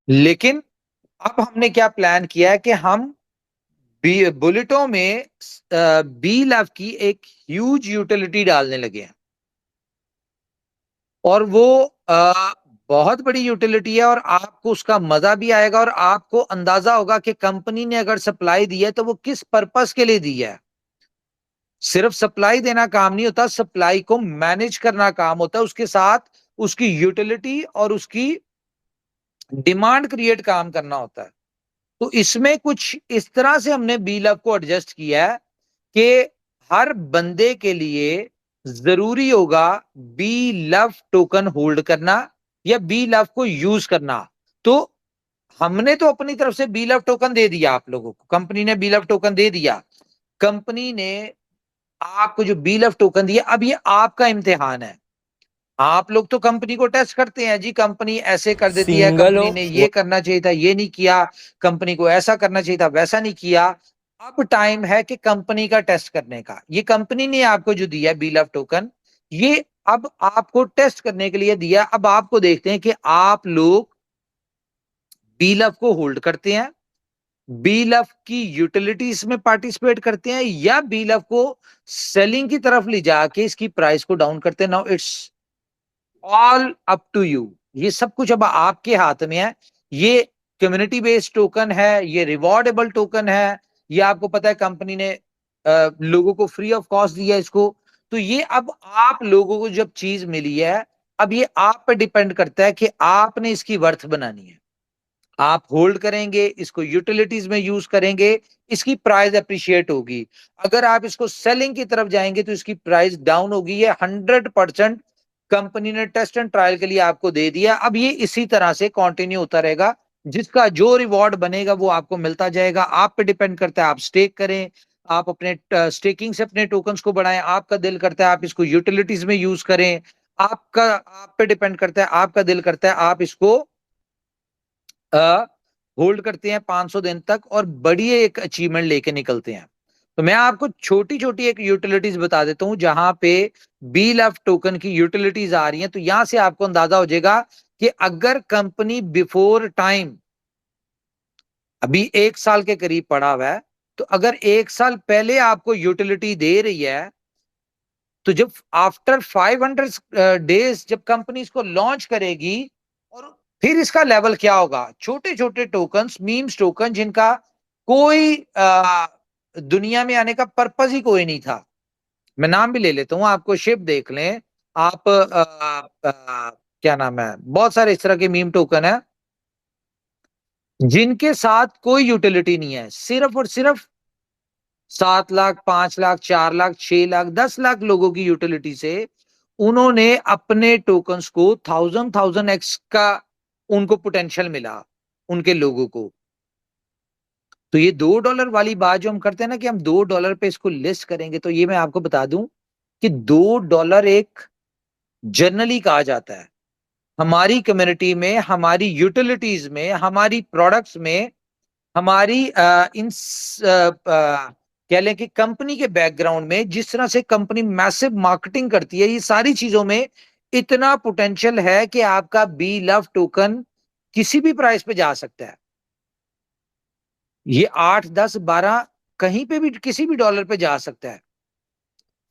लेकिन अब हमने क्या प्लान किया है कि हम बुलेटों में बी लव की एक ह्यूज यूटिलिटी डालने लगे हैं। और वो बहुत बड़ी यूटिलिटी है और आपको उसका मजा भी आएगा और आपको अंदाजा होगा कि कंपनी ने अगर सप्लाई दी है तो वो किस पर्पस के लिए दी है। सिर्फ सप्लाई देना काम नहीं होता, सप्लाई को मैनेज करना काम होता है, उसके साथ उसकी यूटिलिटी और उसकी डिमांड क्रिएट काम करना होता है। तो इसमें कुछ इस तरह से हमने बी लव को एडजस्ट किया है कि हर बंदे के लिए जरूरी होगा बी लव टोकन होल्ड करना या बी लव को यूज करना। तो हमने तो अपनी तरफ से बी लव टोकन दे दिया आप लोगों को, कंपनी ने बी लव टोकन दे दिया। कंपनी ने आपको जो बी लव टोकन दिया, अब ये आपका इम्तिहान है। आप लोग तो कंपनी को टेस्ट करते हैं जी, कंपनी ऐसे कर देती है, सिंगल कंपनी ने हो। ये करना चाहिए था ये नहीं किया, कंपनी को ऐसा करना चाहिए था वैसा नहीं किया। अब टाइम है कि कंपनी का टेस्ट करने का। ये कंपनी ने आपको जो दिया बी लव टोकन, ये अब आपको टेस्ट करने के लिए दिया। अब आपको देखते हैं कि आप लोग बी लव को होल्ड करते हैं, बी लव की यूटिलिटीज में पार्टिसिपेट करते हैं, या बी लव को सेलिंग की तरफ ले जाके इसकी प्राइस को डाउन करते हैं। Now it's all up to you. ये सब कुछ अब आपके हाथ में है। ये कम्युनिटी बेस्ड टोकन है, ये रिवॉर्डेबल टोकन है, ये आपको पता है कंपनी ने लोगों को फ्री ऑफ कॉस्ट दिया इसको। तो ये अब आप लोगों को जब चीज मिली है, अब ये आप पे डिपेंड करता है कि आपने इसकी वर्थ बनानी है। आप होल्ड करेंगे इसको, यूटिलिटीज में यूज करेंगे, इसकी प्राइस अप्रिशिएट होगी। अगर आप इसको सेलिंग की तरफ जाएंगे तो इसकी प्राइस डाउन होगी। ये 100% कंपनी ने टेस्ट एंड ट्रायल के लिए आपको दे दिया। अब ये इसी तरह से कंटिन्यू होता रहेगा, जिसका जो रिवॉर्ड बनेगा वो आपको मिलता जाएगा। आप पे डिपेंड करता है, आप स्टेक करें, आप अपने स्टेकिंग से अपने टोकन्स को बढ़ाएं, आपका दिल करता है आप इसको यूटिलिटीज में यूज करें, आपका आप पे डिपेंड करता है, आपका दिल करता है आप इसको होल्ड करते हैं 500 दिन तक और बड़ी एक अचीवमेंट लेके निकलते हैं। तो मैं आपको छोटी छोटी एक यूटिलिटीज बता देता हूं जहां पे बी लव टोकन की यूटिलिटीज आ रही हैं। तो यहां से आपको अंदाजा हो जाएगा कि अगर कंपनी बिफोर टाइम अभी 1 साल के करीब पड़ा हुआ है, तो अगर 1 साल पहले आपको यूटिलिटी दे रही है, तो जब आफ्टर 500 डेज जब कंपनी इसको लॉन्च करेगी, और फिर इसका लेवल क्या होगा। छोटे छोटे टोकन्स, मीम्स टोकन, जिनका कोई दुनिया में आने का पर्पज ही कोई नहीं था। मैं नाम भी ले लेता हूं, आपको शिप देख लें आप, क्या नाम है, बहुत सारे इस तरह के मीम टोकन है जिनके साथ कोई यूटिलिटी नहीं है, सिर्फ और सिर्फ 7 लाख, 5 लाख, 4 लाख, 6 लाख, 10 लाख लोगों की यूटिलिटी से उन्होंने अपने टोकन्स को 1000 एक्स का उनको पोटेंशियल मिला, उनके लोगों को। तो ये $2 वाली बात जो हम करते हैं ना कि हम $2 पे इसको लिस्ट करेंगे, तो ये मैं आपको बता दूं कि $2 एक जनरली कहा जाता है हमारी कम्युनिटी में, हमारी यूटिलिटीज में, हमारी प्रोडक्ट्स में, हमारी कह लें कि कंपनी के बैकग्राउंड में जिस तरह से कंपनी मैसिव मार्केटिंग करती है, ये सारी चीजों में इतना पोटेंशियल है कि आपका बी लव टोकन किसी भी प्राइस पे जा सकता है। ये 8, 10, 12 कहीं पे भी किसी भी डॉलर पे जा सकता है।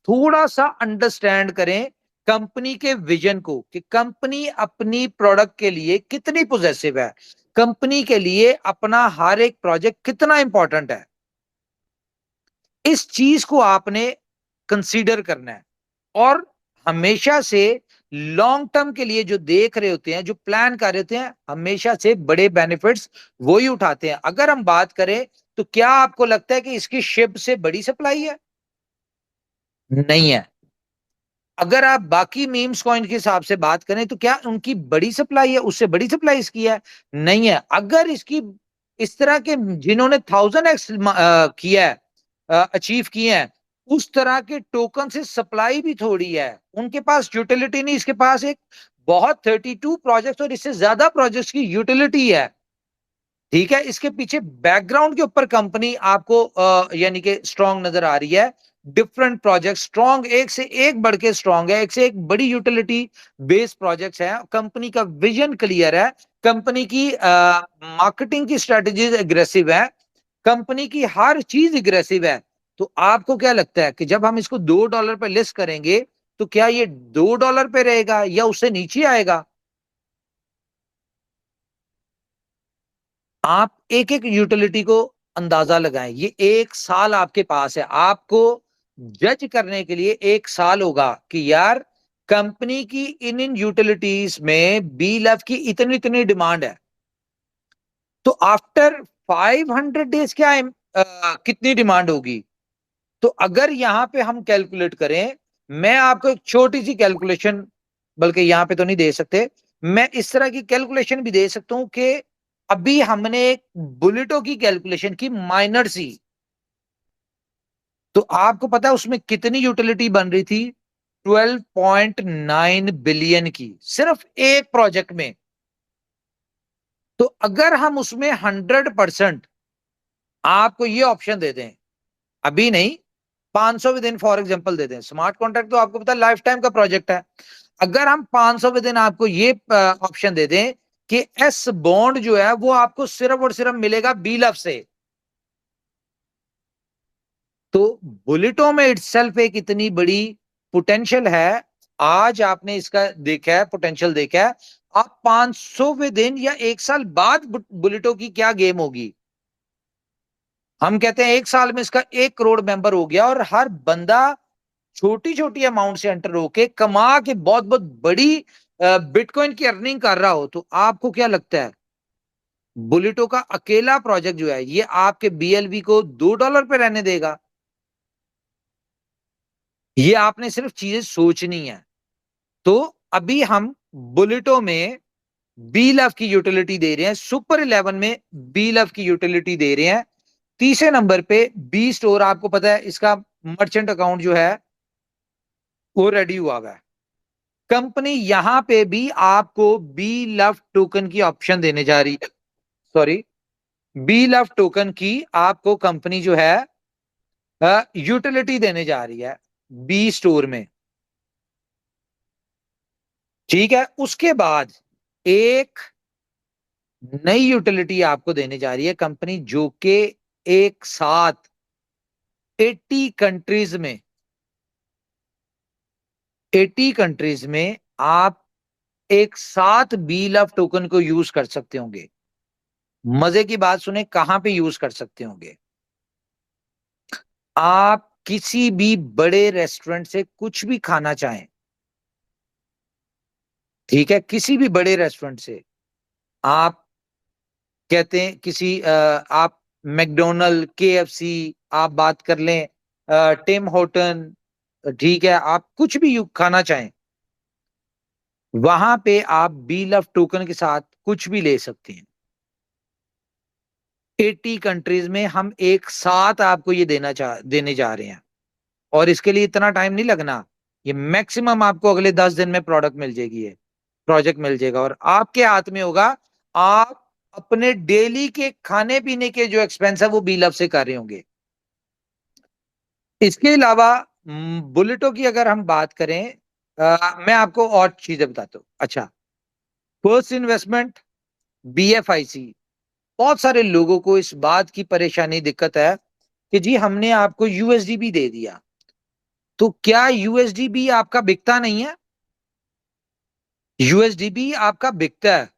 थोड़ा सा अंडरस्टैंड करें कंपनी के विजन को कि कंपनी अपनी प्रोडक्ट के लिए कितनी पॉजिटिव है, कंपनी के लिए अपना हर एक प्रोजेक्ट कितना इंपॉर्टेंट है। इस चीज को आपने कंसीडर करना है। और हमेशा से लॉन्ग टर्म के लिए जो देख रहे होते हैं, जो प्लान कर रहे होते हैं, हमेशा से बड़े बेनिफिट्स वही उठाते हैं। अगर हम बात करें तो क्या आपको लगता है कि इसकी शिप से बड़ी सप्लाई है? नहीं है। अगर आप बाकी मीम्स कॉइन के हिसाब से बात करें तो क्या उनकी बड़ी सप्लाई है, उससे बड़ी सप्लाई इसकी है? नहीं है। अगर इसकी इस तरह के जिन्होंने 1000 एक्स किया है, अचीव किए हैं, उस तरह के टोकन से सप्लाई भी थोड़ी है। उनके पास यूटिलिटी नहीं, इसके पास एक बहुत 32 प्रोजेक्ट्स और इससे ज्यादा प्रोजेक्ट्स की यूटिलिटी है। ठीक है, इसके पीछे बैकग्राउंड के ऊपर कंपनी आपको यानी कि स्ट्रांग नजर आ रही है। डिफरेंट प्रोजेक्ट स्ट्रांग, एक से एक बढ़ के स्ट्रांग है, एक से एक बड़ी यूटिलिटी बेस्ड प्रोजेक्ट्स हैं। कंपनी का विजन क्लियर है, कंपनी की मार्केटिंग की स्ट्रेटजी एग्रेसिव है, कंपनी की हर चीज एग्रेसिव है। तो आपको क्या लगता है कि जब हम इसको $2 पे लिस्ट करेंगे तो क्या ये $2 पे रहेगा या उससे नीचे आएगा? आप एक एक यूटिलिटी को अंदाजा लगाएं। ये 1 साल आपके पास है, आपको जज करने के लिए 1 साल होगा कि यार कंपनी की इन इन यूटिलिटीज में बी लव की इतनी इतनी डिमांड है। तो आफ्टर 500 डेज क्या है, कितनी डिमांड होगी? तो अगर यहां पे हम कैलकुलेट करें, मैं आपको एक छोटी सी कैलकुलेशन, बल्कि यहां पे तो नहीं दे सकते, मैं इस तरह की कैलकुलेशन भी दे सकता हूं कि अभी हमने एक बुलेटो की कैलकुलेशन की माइनर सी, तो आपको पता है उसमें कितनी यूटिलिटी बन रही थी? 12.9 बिलियन की, सिर्फ एक प्रोजेक्ट में। तो अगर हम उसमें 100% आपको ये ऑप्शन दे दें, अभी नहीं, 500 विद इन फॉर एग्जांपल दे दें, स्मार्ट कॉन्ट्रैक्ट तो आपको पता है लाइफ टाइम का प्रोजेक्ट है। अगर हम 500 विद इन आपको ये ऑप्शन दे दें कि एस बॉन्ड जो है वो आपको सिर्फ और सिर्फ मिलेगा बी लव से, तो बुलेटों में इटसेल्फ एक इतनी बड़ी पोटेंशियल है। आज आपने इसका देखा है, पोटेंशियल देखा है। आप 500 विद इन या 1 साल बाद बुलेटो की क्या गेम होगी? हम कहते हैं 1 साल में इसका 1 करोड़ मेंबर हो गया और हर बंदा छोटी छोटी अमाउंट से एंटर होके कमा के बहुत बहुत बड़ी बिटकॉइन की अर्निंग कर रहा हो, तो आपको क्या लगता है बुलेटो का अकेला प्रोजेक्ट जो है ये आपके बीएलवी को $2 पे रहने देगा? ये आपने सिर्फ चीजें सोचनी है। तो अभी हम बुलेटो में बी लव की यूटिलिटी दे रहे हैं, सुपर 11 में बी लव की यूटिलिटी दे रहे हैं। तीसरे नंबर पे बी स्टोर, आपको पता है इसका मर्चेंट अकाउंट जो है वो रेडी हुआ हुआ है। कंपनी यहां पे भी आपको बी लव टोकन की ऑप्शन देने जा रही है, सॉरी, बी लव टोकन की आपको कंपनी जो है यूटिलिटी देने जा रही है बी स्टोर में। ठीक है, उसके बाद एक नई यूटिलिटी आपको देने जा रही है कंपनी, जो कि एक साथ 80 कंट्रीज में, 80 कंट्रीज में आप एक साथ बी लव टोकन को यूज कर सकते होंगे। मजे की बात सुने, कहां पे यूज कर सकते होंगे? आप किसी भी बड़े रेस्टोरेंट से कुछ भी खाना चाहें, ठीक है, किसी भी बड़े रेस्टोरेंट से आप कहते हैं किसी आप मैकडोनल्ड, केएफसी, आप बात कर लें टिम होटन, ठीक है, आप कुछ भी खाना चाहें वहां पे आप बी लव टोकन के साथ कुछ भी ले सकते हैं। 80 कंट्रीज में हम एक साथ आपको ये देने जा रहे हैं, और इसके लिए इतना टाइम नहीं लगना। ये मैक्सिमम आपको अगले 10 दिन में प्रोडक्ट मिल जाएगी, ये प्रोजेक्ट मिल जाएगा और आपके हाथ में होगा। आप अपने डेली के खाने पीने के जो एक्सपेंस है वो बी लव से कर रहे होंगे। इसके अलावा बुलेटो की अगर हम बात करें, मैं आपको और चीजें बताता हूँ। अच्छा, फर्स्ट इन्वेस्टमेंट, बीएफआईसी। बहुत सारे लोगों को इस बात की परेशानी, दिक्कत है कि जी हमने आपको यूएसडीबी दे दिया, तो क्या यूएसडीबी आपका बिकता नहीं है? यूएसडीबी आपका बिकता है,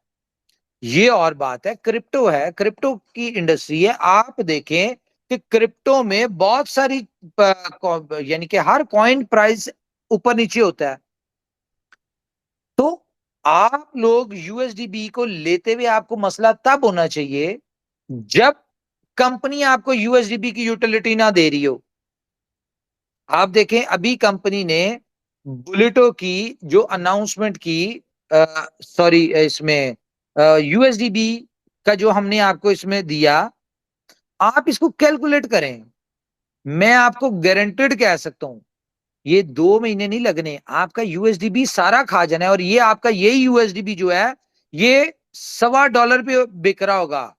ये और बात है। क्रिप्टो है, क्रिप्टो की इंडस्ट्री है। आप देखें कि क्रिप्टो में बहुत सारी यानी कि हर कॉइन प्राइस ऊपर नीचे होता है। तो आप लोग यूएसडीबी को लेते हुए आपको मसला तब होना चाहिए जब कंपनी आपको यूएसडीबी की यूटिलिटी ना दे रही हो। आप देखें अभी कंपनी ने बुलेटो की जो अनाउंसमेंट की, सॉरी, इसमें यूएसडीबी का जो हमने आपको इसमें दिया, आप इसको कैलकुलेट करें। मैं आपको गारंटेड कह सकता हूं ये 2 महीने नहीं लगने, आपका यूएसडीबी सारा खा जाना है। और ये आपका यही यूएसडीबी जो है ये $1.25 पे बिक रहा होगा।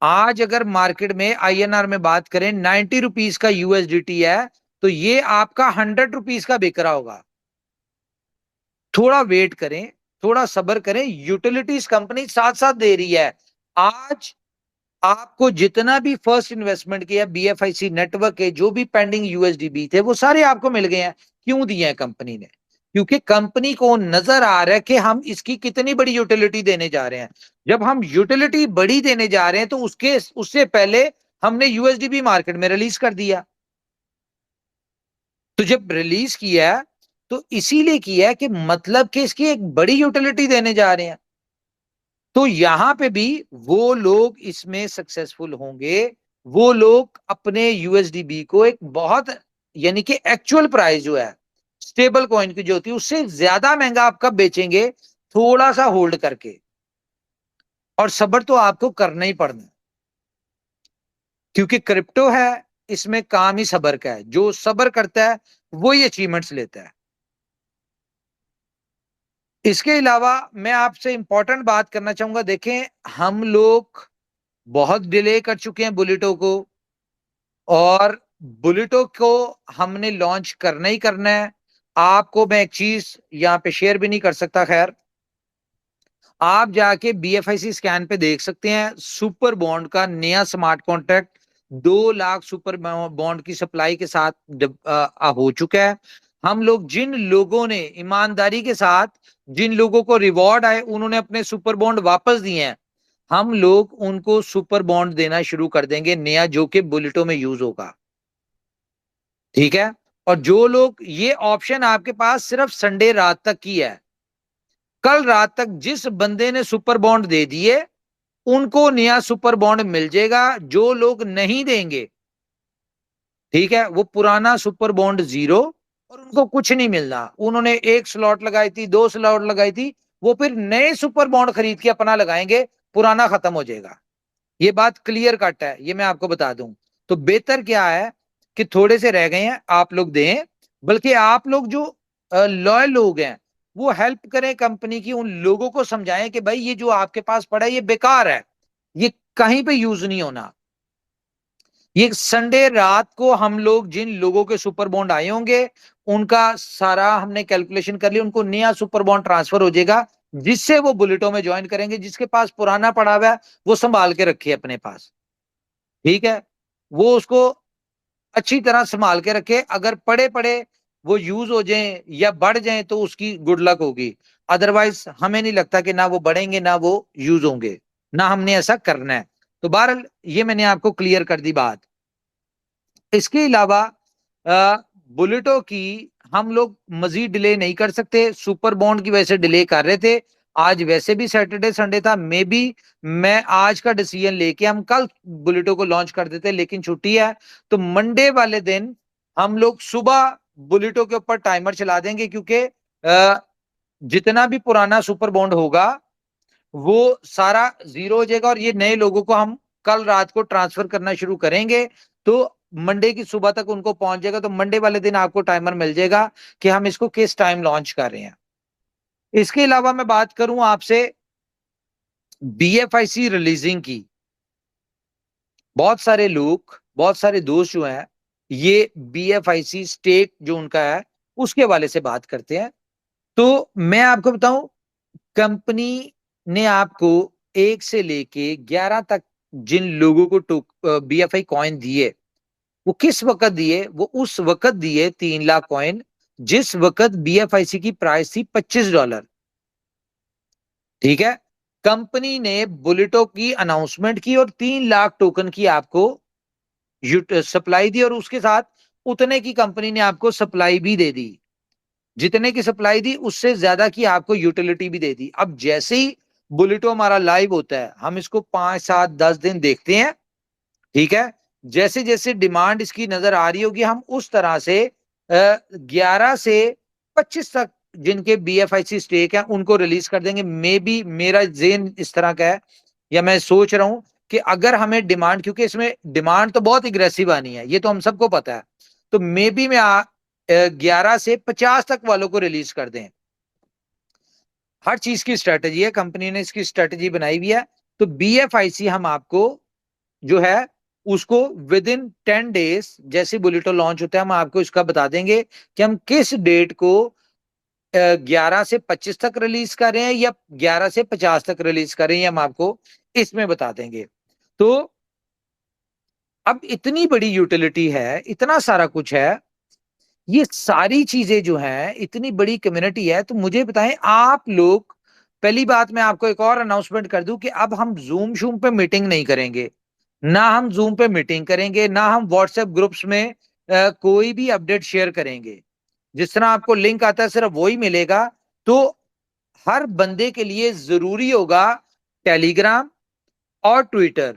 आज अगर मार्केट में आईएनआर में बात करें, 90 रुपीज का यूएसडीटी है, तो ये आपका 100 रुपीज का बिक रहा होगा। थोड़ा वेट करें, थोड़ा सब्र करें, यूटिलिटीज कंपनी साथ साथ दे रही है। आज आपको जितना भी फर्स्ट इन्वेस्टमेंट किया बीएफआईसी नेटवर्क के, जो भी पेंडिंग यूएसडीबी थे, वो सारे आपको मिल गए हैं। क्यों दिए हैं कंपनी ने? क्योंकि कंपनी को नजर आ रहा है कि हम इसकी कितनी बड़ी यूटिलिटी देने जा रहे हैं। जब हम यूटिलिटी बड़ी देने जा रहे हैं तो उससे पहले हमने यूएसडीबी मार्केट में रिलीज कर दिया। तो जब रिलीज किया तो इसीलिए किया कि मतलब कि इसकी एक बड़ी यूटिलिटी देने जा रहे हैं। तो यहां पे भी वो लोग इसमें सक्सेसफुल होंगे, वो लोग अपने यूएसडीबी को एक बहुत, यानी कि एक्चुअल प्राइस जो है स्टेबल कॉइन की जो होती है उससे ज्यादा महंगा आप कब बेचेंगे? थोड़ा सा होल्ड करके। और सब्र तो आपको करना ही पड़ना है, क्योंकि क्रिप्टो है, इसमें काम ही सब्र का है। जो सब्र करता है वो ही अचीवमेंट्स लेता है। इसके अलावा मैं आपसे इंपॉर्टेंट बात करना चाहूंगा। देखें, हम लोग बहुत डिले कर चुके हैं बुलेटो को, और बुलेटो को हमने लॉन्च करना ही करना है। आपको मैं एक चीज यहां पे शेयर भी नहीं कर सकता, खैर आप जाके बीएफआईसी स्कैन पे देख सकते हैं, सुपर बॉन्ड का नया smart contract 2 lakh super bond की सप्लाई के साथ हो चुका है। हम लोग जिन लोगों ने ईमानदारी के साथ, जिन लोगों को रिवॉर्ड आए, उन्होंने अपने सुपर बॉन्ड वापस दिए हैं, हम लोग उनको सुपर बॉन्ड देना शुरू कर देंगे नया, जो कि बुलेटो में यूज होगा। ठीक है? और जो लोग, ये ऑप्शन आपके पास सिर्फ संडे रात तक की है। कल रात तक जिस बंदे ने सुपर बॉन्ड दे दिए उनको नया सुपर बॉन्ड मिल जाएगा। जो लोग नहीं देंगे, ठीक है, वो पुराना सुपर बॉन्ड जीरो, और उनको कुछ नहीं मिलना। उन्होंने एक स्लॉट लगाई थी, 2 स्लॉट लगाई थी, वो फिर नए सुपर बॉन्ड खरीद के अपना लगाएंगे, पुराना खत्म हो जाएगा। ये बात क्लियर कट है, ये मैं आपको बता दूं। तो बेहतर क्या है कि थोड़े से रह गए हैं आप लोग दें, बल्कि आप लोग जो लॉयल लोग हैं वो हेल्प करें कंपनी की, उन लोगों को समझाएं कि भाई ये जो आपके पास पड़ा है ये बेकार है, ये कहीं पे यूज नहीं होना। ये संडे रात को हम लोग जिन लोगों के सुपर बॉन्ड आए होंगे उनका सारा हमने कैलकुलेशन कर लिया, उनको नया सुपर बॉन्ड ट्रांसफर हो जाएगा, जिससे वो बुलेटो में ज्वाइन करेंगे। जिसके पास पुराना पड़ा हुआ है वो संभाल के रखिए अपने पास, ठीक है, वो उसको अच्छी तरह संभाल के रखे। अगर पड़े पड़े वो यूज हो जाएं या बढ़ जाएं तो उसकी गुड लक होगी। अदरवाइज हमें नहीं लगता कि ना वो बढ़ेंगे ना वो यूज होंगे, ना हमने ऐसा करना है। तो बहरहाल ये मैंने आपको क्लियर कर दी बात। इसके अलावा बुलेटो की हम लोग मजीद डिले नहीं कर सकते, सुपर बॉन्ड की वजह से डिले कर रहे थे। आज वैसे भी सैटरडे संडे था, मे बी मैं आज का डिसीजन लेके हम कल बुलेटो को लॉन्च कर देते, लेकिन छुट्टी है तो मंडे वाले दिन हम लोग सुबह बुलेटो के ऊपर टाइमर चला देंगे, क्योंकि जितना भी पुराना सुपर बॉन्ड होगा वो सारा जीरो हो जाएगा, और ये नए लोगों को हम कल रात को ट्रांसफर करना शुरू करेंगे। तो मंडे की सुबह तक उनको पहुंच जाएगा, तो मंडे वाले दिन आपको टाइमर मिल जाएगा कि हम इसको किस टाइम लॉन्च कर रहे हैं। इसके अलावा मैं बात करूं आपसे बीएफआईसी रिलीजिंग की, बहुत सारे लोग, बहुत सारे दोस्त जो हैं ये बीएफआईसी स्टेक जो उनका है उसके वाले से बात करते हैं। तो मैं आपको बताऊं, कंपनी ने आपको 1 से लेके 11 तक जिन लोगों को बीएफआई कॉइन दिए, वो किस वक्त दिए? वो उस वक्त दिए 3 लाख कॉइन जिस वक्त बीएफआईसी की प्राइस थी $25। ठीक है? कंपनी ने बुलेटो की अनाउंसमेंट की और 3 लाख टोकन की आपको सप्लाई दी, और उसके साथ उतने की कंपनी ने आपको सप्लाई भी दे दी। जितने की सप्लाई दी उससे ज्यादा की आपको यूटिलिटी भी दे दी। अब जैसे ही बुलेटो हमारा लाइव होता है हम इसको 5 7 10 दिन देखते हैं, ठीक है, जैसे जैसे डिमांड इसकी नजर आ रही होगी हम उस तरह से 11 से 25 तक जिनके बीएफआईसी स्टेक है उनको रिलीज कर देंगे। मे बी मेरा जेन इस तरह का है, या मैं सोच रहा हूं कि अगर हमें डिमांड, क्योंकि इसमें डिमांड तो बहुत एग्रेसिव आनी है, ये तो हम सबको पता है, तो मे बी मैं 11 से 50 तक वालों को रिलीज कर दें। हर चीज की स्ट्रेटजी है, कंपनी ने इसकी स्ट्रेटजी बनाई हुई है। तो बीएफआईसी हम आपको जो है उसको विद इन 10 डेज जैसे बुलेटो लॉन्च होता है हम आपको इसका बता देंगे कि हम किस डेट को 11 से 25 तक रिलीज कर रहे हैं या 11 से 50 तक रिलीज कर रहे हैं, हम आपको इसमें बता देंगे। तो अब इतनी बड़ी यूटिलिटी है, इतना सारा कुछ है, ये सारी चीजें जो हैं, इतनी बड़ी कम्युनिटी है, तो मुझे बताएं आप लोग, पहली बात मैं आपको एक और अनाउंसमेंट कर दूं कि अब हम जूम शूम पे मीटिंग नहीं करेंगे, ना हम जूम पे मीटिंग करेंगे, ना हम व्हाट्सएप ग्रुप्स में कोई भी अपडेट शेयर करेंगे। जिस तरह आपको लिंक आता है सिर्फ वही मिलेगा। तो हर बंदे के लिए जरूरी होगा टेलीग्राम और ट्विटर,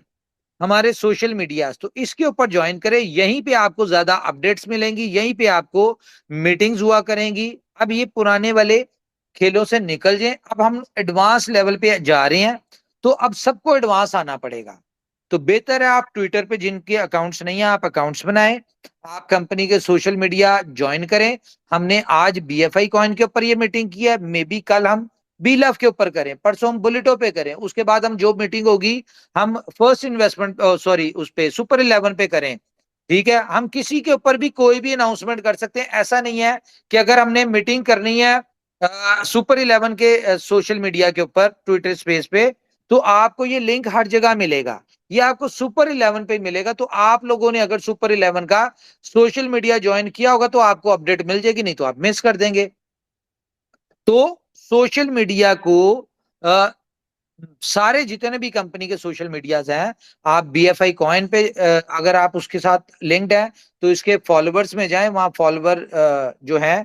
हमारे सोशल मीडिया, तो इसके ऊपर ज्वाइन करें। यहीं पे आपको ज्यादा अपडेट्स मिलेंगी, यहीं पे आपको मीटिंग्स हुआ करेंगी। अब ये पुराने वाले खेलों से निकल जाएं, अब हम एडवांस लेवल पे जा रहे हैं, तो अब सबको एडवांस आना पड़ेगा। तो बेहतर है आप ट्विटर पे जिनके अकाउंट्स नहीं है आप अकाउंट्स बनाएं, आप कंपनी के सोशल मीडिया ज्वाइन करें। हमने आज बीएफआई कॉइन के ऊपर ये मीटिंग की है, मे बी कल हम बी लव के ऊपर करें, परसों हम बुलेटो पे करें, उसके बाद हम जो मीटिंग होगी हम फर्स्ट इन्वेस्टमेंट सॉरी उस पे सुपर 11 पे करें। ठीक है, हम किसी के ऊपर भी कोई भी अनाउंसमेंट कर सकते हैं। ऐसा नहीं है कि अगर हमने मीटिंग करनी है सुपर 11 के सोशल मीडिया के ऊपर ट्विटर स्पेस पे, तो आपको ये लिंक हर जगह मिलेगा, ये आपको सुपर 11 पे मिलेगा। तो आप लोगों ने अगर सुपर 11 का सोशल मीडिया ज्वाइन किया होगा तो आपको अपडेट मिल जाएगी, नहीं तो आप मिस कर देंगे। तो सोशल मीडिया को आ, सारे जितने भी कंपनी के सोशल मीडियाज हैं, आप बीएफआई कॉइन पे अगर आप उसके साथ लिंक्ड है तो इसके फॉलोवर्स में जाएं, वहां फॉलोवर जो है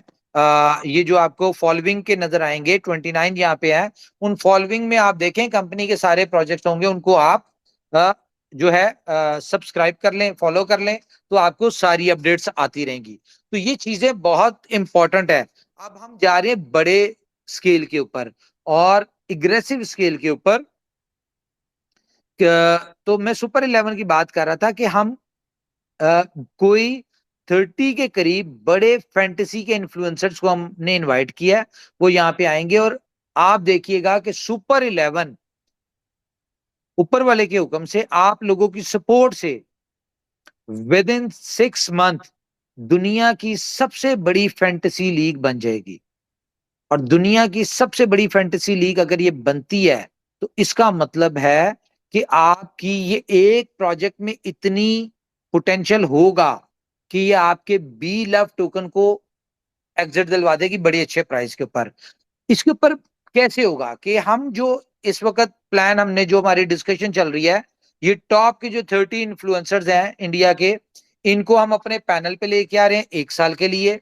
ये जो आपको फॉलोइंग के नजर आएंगे 29 यहाँ पे है, उन फॉलोइंग में आप देखें कंपनी के सारे प्रोजेक्ट होंगे, उनको आप अ, जो है सब्सक्राइब कर लें, फॉलो कर लें, तो आपको सारी अपडेट्स आती रहेंगी। तो ये चीजें बहुत इंपॉर्टेंट है। अब हम जा रहे हैं बड़े स्केल के ऊपर और एग्रेसिव स्केल के ऊपर। तो मैं सुपर 11 की बात कर रहा था कि हम अ, कोई 30 के करीब बड़े फैंटेसी के इन्फ्लुएंसर्स को हमने इनवाइट किया है, वो यहाँ पे आएंगे और आप देखिएगा कि सुपर 11 ऊपर वाले के हुक्म से आप लोगों की सपोर्ट से विद इन 6 मंथ दुनिया की सबसे बड़ी फैंटेसी लीग बन जाएगी। और दुनिया की सबसे बड़ी फैंटेसी लीग अगर ये बनती है तो इसका मतलब है कि आपकी ये एक प्रोजेक्ट में इतनी पोटेंशियल होगा कि ये आपके बी लव टोकन को एग्जिट दिलवा देगी बड़े अच्छे प्राइस के ऊपर। इसके ऊपर कैसे होगा कि हम जो इस वक्त प्लान हमने जो हमारी डिस्कशन चल रही है, ये टॉप के जो 30 इन्फ्लुएंसर्स हैं इंडिया के, इनको हम अपने पैनल पे लेके आ रहे हैं 1 साल के लिए।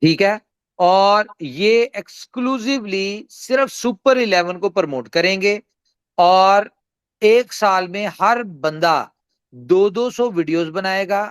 ठीक है, और ये एक्सक्लूसिवली सिर्फ सुपर 11 को प्रमोट करेंगे। और 1 साल में हर बंदा 200 वीडियोस बनाएगा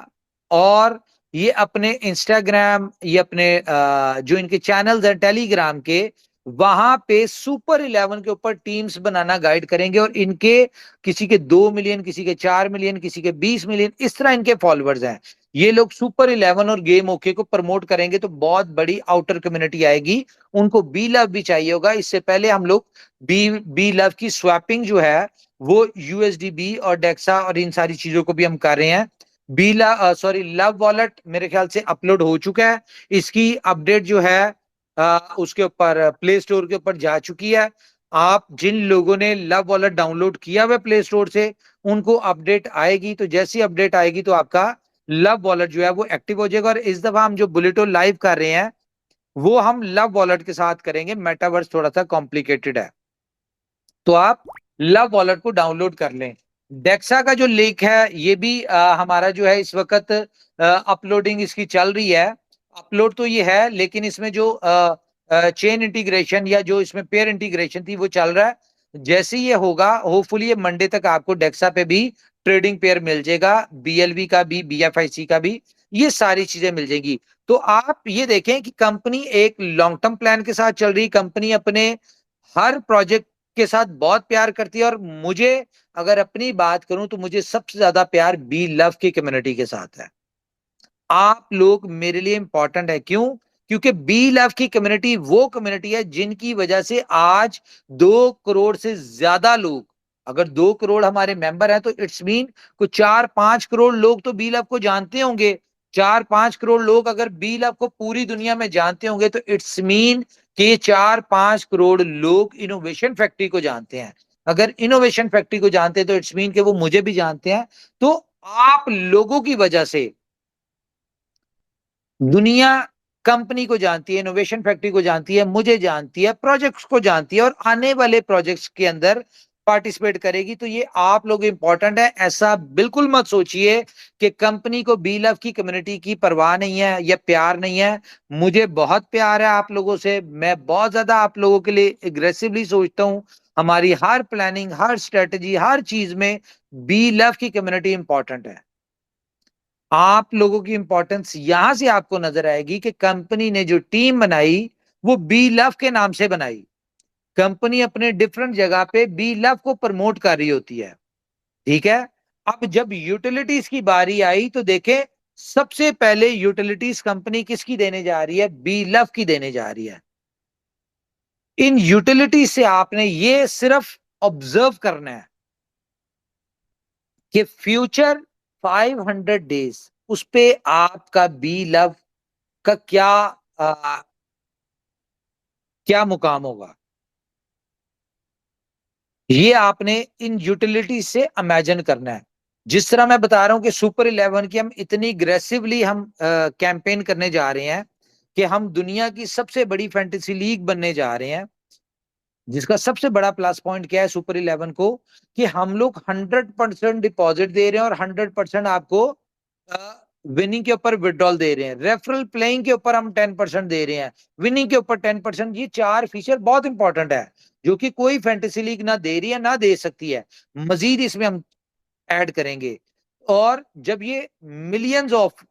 और ये अपने इंस्टाग्राम, ये अपने जो इनके चैनल्स हैं टेलीग्राम के, वहां पे सुपर 11 के ऊपर टीम्स बनाना गाइड करेंगे। और इनके किसी के 2 मिलियन, किसी के 4 मिलियन, किसी के 20 मिलियन, इस तरह इनके फॉलोअर्स हैं। ये लोग सुपर 11 और गेम ओके को प्रमोट करेंगे तो बहुत बड़ी आउटर कम्युनिटी आएगी। उनको बी लव भी चाहिए होगा। इससे पहले हम लोग बी बी लव की स्वैपिंग जो है वो यूएसडीबी और डेक्सा और इन सारी चीजों को भी हम कर रहे हैं। बीला सॉरी लव वॉलेट मेरे ख्याल से अपलोड हो चुका है, इसकी अपडेट जो है उसके ऊपर प्ले स्टोर के ऊपर जा चुकी है। आप जिन लोगों ने लव वॉलेट डाउनलोड किया हुआ प्ले स्टोर से उनको अपडेट आएगी, तो जैसी अपडेट आएगी तो आपका लव वॉलेट जो है वो एक्टिव हो जाएगा। और इस दफा हम जो बुलेटो लाइव कर रहे हैं वो हम लव वॉलेट के साथ करेंगे। मेटावर्स थोड़ा सा कॉम्प्लिकेटेड है, तो आप लव वॉलेट को डाउनलोड कर लें। डेक्सा का जो लिंक है ये भी हमारा जो है इस वक्त अपलोडिंग इसकी चल रही है। अपलोड तो ये है लेकिन इसमें जो चेन इंटीग्रेशन या जो इसमें पेयर इंटीग्रेशन थी वो चल रहा है। जैसे ये होगा होपफुली ये मंडे तक आपको डेक्सा पे भी ट्रेडिंग पेयर मिल जाएगा, बीएलवी का भी, बीएफआईसी का भी, ये सारी चीजें मिल जाएंगी। तो आप ये देखें कि कंपनी एक लॉन्ग टर्म प्लान के साथ चल रही, कंपनी अपने हर प्रोजेक्ट के साथ बहुत प्यार करती है। और मुझे अगर अपनी बात करूं तो मुझे सबसे ज्यादा प्यार बी लव की कम्युनिटी के साथ है। आप लोग मेरे लिए इंपॉर्टेंट है, क्यों? क्योंकि बी लव की कम्युनिटी वो कम्युनिटी है जिनकी वजह से आज 2 करोड़ से ज्यादा लोग, अगर 2 करोड़ हमारे मेंबर हैं तो इट्स मीन कुछ 4-5 करोड़ लोग तो बी लव को जानते होंगे। 4-5 करोड़ लोग अगर बी लव को पूरी दुनिया में जानते होंगे तो इट्स मीन कि 4-5 करोड़ लोग इनोवेशन फैक्ट्री को जानते हैं। अगर इनोवेशन फैक्ट्री को जानते हैं तो इट्स मीन कि वो मुझे भी जानते हैं। तो आप लोगों की वजह से दुनिया कंपनी को जानती है, इनोवेशन फैक्ट्री को जानती है, मुझे जानती है, प्रोजेक्ट्स को जानती है और आने वाले प्रोजेक्ट्स के अंदर पार्टिसिपेट करेगी। तो ये आप लोग इंपॉर्टेंट है। ऐसा बिल्कुल मत सोचिए कि कंपनी को बी लव की कम्युनिटी की परवाह नहीं है या प्यार नहीं है। मुझे बहुत प्यार है आप लोगों से। मैं बहुत ज्यादा आप लोगों के लिए एग्रेसिवली सोचता हूं। हमारी हर प्लानिंग, हर स्ट्रेटेजी, हर चीज में बी लव की कम्युनिटी इंपॉर्टेंट है। आप लोगों की इंपॉर्टेंस यहां से आपको नजर आएगी कि कंपनी ने जो टीम बनाई वो बी लव के नाम से बनाई। कंपनी अपने डिफरेंट जगह पे बी लव को प्रमोट कर रही होती है। ठीक है। अब जब यूटिलिटीज की बारी आई तो देखें, सबसे पहले यूटिलिटीज कंपनी किसकी देने जा रही है? बी लव की देने जा रही है। इन यूटिलिटीज से आपने ये सिर्फ ऑब्जर्व करना है कि फ्यूचर 500 डेज उस पे आपका बी लव का क्या मुकाम होगा। ये आपने इन यूटिलिटी से इमेजिन करना है। जिस तरह मैं बता रहा हूं कि सुपर 11 की हम इतनी ग्रेसिवली हम कैंपेन करने जा रहे हैं कि हम दुनिया की सबसे बड़ी फैंटेसी लीग बनने जा रहे हैं, जिसका सबसे बड़ा प्लस पॉइंट क्या है सुपर 11 को, कि हम लोग 100% डिपॉजिट दे रहे हैं और 100% आपको विनिंग के ऊपर विड्रॉल दे रहे हैं। रेफरल प्लेइंग के ऊपर हम 10% दे रहे हैं, विनिंग के ऊपर 10%। ये 4 फीचर बहुत इंपॉर्टेंट है जो कि कोई फैंटेसी लीग ना दे रही है ना दे सकती है। मजीद इसमें हम ऐड करेंगे। और जब ये मिलियंस ऑफ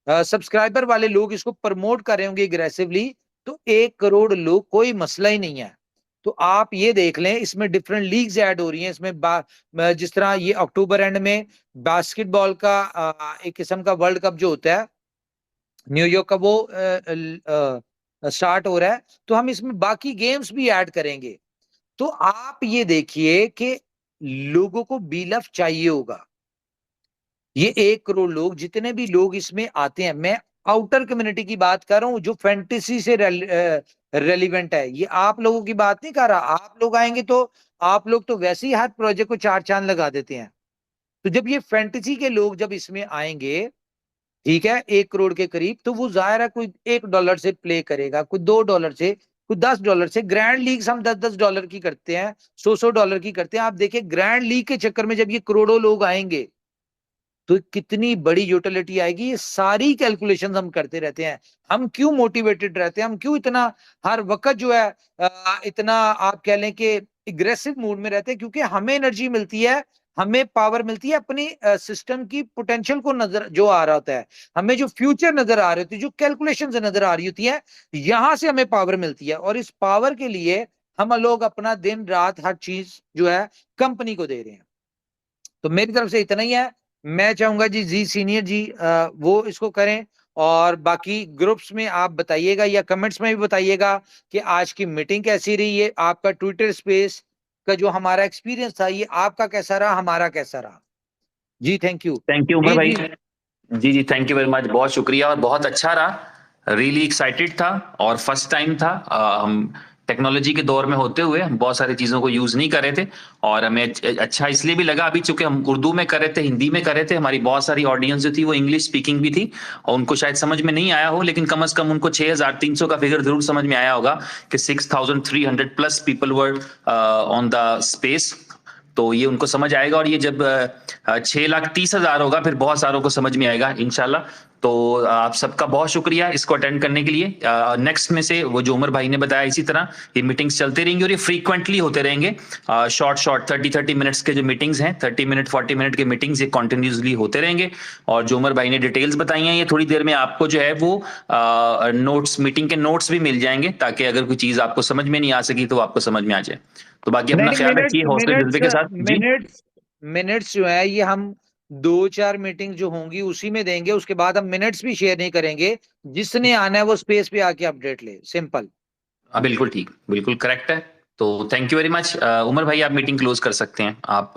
सब्सक्राइबर वाले लोग इसको प्रमोट कर रहे होंगे एग्रेसिवली, तो 1 करोड़ लोग कोई मसला ही नहीं है। तो आप ये देख लें, इसमें डिफरेंट लीग्स ऐड हो रही हैं। इसमें जिस तरह ये अक्टूबर एंड में बास्केटबॉल का एक किस्म का वर्ल्ड कप जो होता है न्यूयॉर्क का, वो स्टार्ट हो रहा है। तो हम इसमें बाकी गेम्स भी ऐड करेंगे। तो आप ये देखिए कि लोगों को बी लव चाहिए होगा। ये 1 करोड़ लोग, जितने भी लोग इसमें आते हैं, मैं आउटर कम्युनिटी की बात कर रहा हूं जो फैंटेसी से रेलिवेंट है। ये आप लोगों की बात नहीं कर रहा। आप लोग आएंगे तो आप लोग तो वैसे ही हर प्रोजेक्ट को 4 चांद लगा देते हैं। तो जब ये फैंटेसी के लोग जब इसमें आएंगे, ठीक है, 1 करोड़ के करीब, तो वो जाहिर है कोई $1 से प्ले करेगा, कोई $2 से, कोई $10 से। ग्रैंड लीग हम $10-10 की करते हैं, $100-100 की करते हैं। आप देखिए ग्रैंड लीग के चक्कर में जब ये करोड़ों लोग आएंगे तो कितनी बड़ी यूटिलिटी आएगी। ये सारी कैलकुलेशंस हम करते रहते हैं। हम क्यों मोटिवेटेड रहते हैं, हम क्यों इतना हर वक्त जो है इतना आप कह लें कि एग्रेसिव मूड में रहते हैं? क्योंकि हमें एनर्जी मिलती है, हमें पावर मिलती है अपनी सिस्टम की पोटेंशियल को नजर जो आ रहा होता है, हमें जो फ्यूचर नजर आ रही होती है, जो कैलकुलेशन नजर आ रही होती है, यहां से हमें पावर मिलती है। और इस पावर के लिए हम लोग अपना दिन रात हर चीज जो है कंपनी को दे रहे हैं। तो मेरी तरफ से इतना ही है। मैं चाहूंगा जी जी सीनियर जी वो इसको करें। और बाकी ग्रुप्स में आप बताइएगा या कमेंट्स में भी बताइएगा कि आज की मीटिंग कैसी रही है, आपका ट्विटर स्पेस का जो हमारा एक्सपीरियंस था ये आपका कैसा रहा, हमारा कैसा रहा। जी थैंक यू उमर जी भाई। जी। जी जी, थैंक यू वेरी मच, बहुत शुक्रिया और बहुत अच्छा रहा। रियली एक्साइटेड था और फर्स्ट टाइम था। हम टेक्नोलॉजी के दौर में होते हुए हम बहुत सारी चीज़ों को यूज़ नहीं कर रहे थे और हमें अच्छा इसलिए भी लगा अभी, चूंकि हम उर्दू में कर रहे थे, हिंदी में कर रहे थे, हमारी बहुत सारी ऑडियंस जो थी वो इंग्लिश स्पीकिंग भी थी और उनको शायद समझ में नहीं आया हो, लेकिन कम से कम उनको 6,300 का फिगर जरूर समझ में आया होगा कि 6,300 plus people were on the space. तो ये उनको समझ आएगा और ये जब 6,30,000 होगा फिर बहुत सारों को समझ में आएगा इंशाल्लाह। तो आप सबका बहुत शुक्रिया इसको अटेंड करने के लिए। नेक्स्ट में से वो जो उमर भाई ने बताया, इसी तरह ये मीटिंग्स चलते रहेंगी और ये फ्रीक्वेंटली होते रहेंगे। शॉर्ट 30-30 मिनट्स के जो मीटिंग्स हैं, 30 मिनट 40 मिनट के मीटिंग्स, ये कॉन्टिन्यूसली होते रहेंगे। और जो उमर भाई ने डिटेल्स बताई हैं, ये थोड़ी देर में आपको जो है वो नोट्स, मीटिंग के नोट्स भी मिल जाएंगे, ताकि अगर कोई चीज आपको समझ में नहीं आ सकी तो आपको समझ में आ जाए। तो बाकी नहीं अपना नहीं, ख्याल मिनट्स रखिए, हौसले मिनट्स जज्बे के साथ जी। मिनट्स मिनट्स जो है ये हम 2-4 मीटिंग जो होंगी उसी में देंगे। उसके बाद हम मिनट्स भी शेयर नहीं करेंगे। जिसने आना है वो स्पेस पे आके अपडेट ले, सिंपल। बिल्कुल ठीक, बिल्कुल करेक्ट है। तो thank you very much Umar भाई, आप मीटिंग क्लोज कर सकते हैं आप।